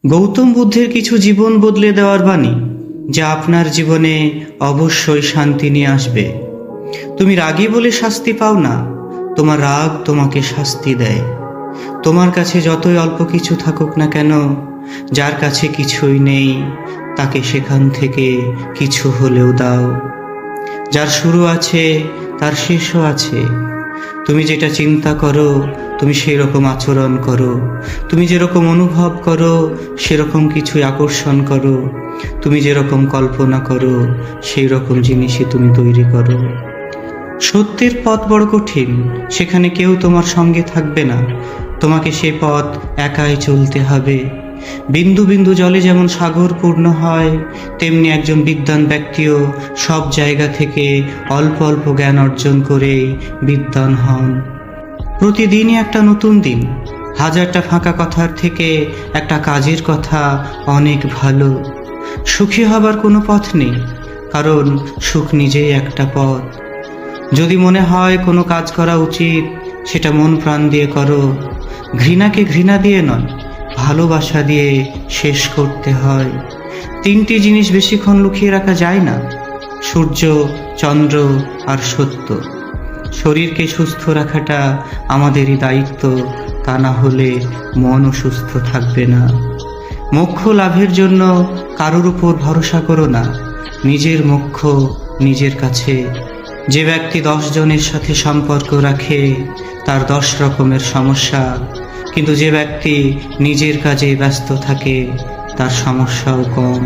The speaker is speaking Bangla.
গৌতম বুদ্ধের কিছু জীবন বদলে দেওয়ার বাণী, যা আপনার জীবনে অবশ্যই শান্তি নিয়ে আসবে। তুমি রাগী বলে শাস্তি পাও না, তোমার রাগ তোমাকে শাস্তি দেয়। তোমার কাছে যতই অল্প কিছু থাকুক না কেন, যার কাছে কিছুই নেই তাকে সেখান থেকে কিছু হলেও দাও। যার শুরু আছে তার শেষও আছে। তুমি যেটা চিন্তা করো তুমি সেই রকম আচরণ করো, তুমি যেরকম অনুভব করো সেরকম কিছুই আকর্ষণ করো, তুমি যেরকম কল্পনা করো সেই রকম জিনিসই তুমি তৈরি করো। সত্যের পথ বড় কঠিন, সেখানে কেউ তোমার সঙ্গে থাকবে না, তোমাকে সেই পথ একাই চলতে হবে। বিন্দু বিন্দু জলে যেমন সাগর পূর্ণ হয়, তেমনি একজন বিদ্বান ব্যক্তিও সব জায়গা থেকে অল্প অল্প জ্ঞান অর্জন করেই বিদ্বান হন। প্রতিদিনই একটা নতুন দিন। হাজারটা ফাঁকা কথার থেকে একটা কাজের কথা অনেক ভালো। সুখী হবার কোনো পথ নেই, কারণ সুখ নিজেই একটা পথ। যদি মনে হয় কোনো কাজ করা উচিত, সেটা মন প্রাণ দিয়ে করো। ঘৃণাকে ঘৃণা দিয়ে নয়, ভালোবাসা দিয়ে শেষ করতে হয়। তিনটি জিনিস বেশিক্ষণ লুকিয়ে রাখা যায় না: সূর্য, চন্দ্র আর সত্য। শরীরকে সুস্থ রাখাটা আমাদেরই দায়িত্ব, তা না হলে মনও সুস্থ থাকবে না। মোক্ষ লাভের জন্য কারোর উপর ভরসা করো না, নিজের মোক্ষ নিজের কাছে। যে ব্যক্তি 10 জনের সাথে সম্পর্ক রাখে তার 10 রকমের সমস্যা, কিন্তু যে ব্যক্তি নিজের কাজে ব্যস্ত থাকে তার সমস্যাও কম।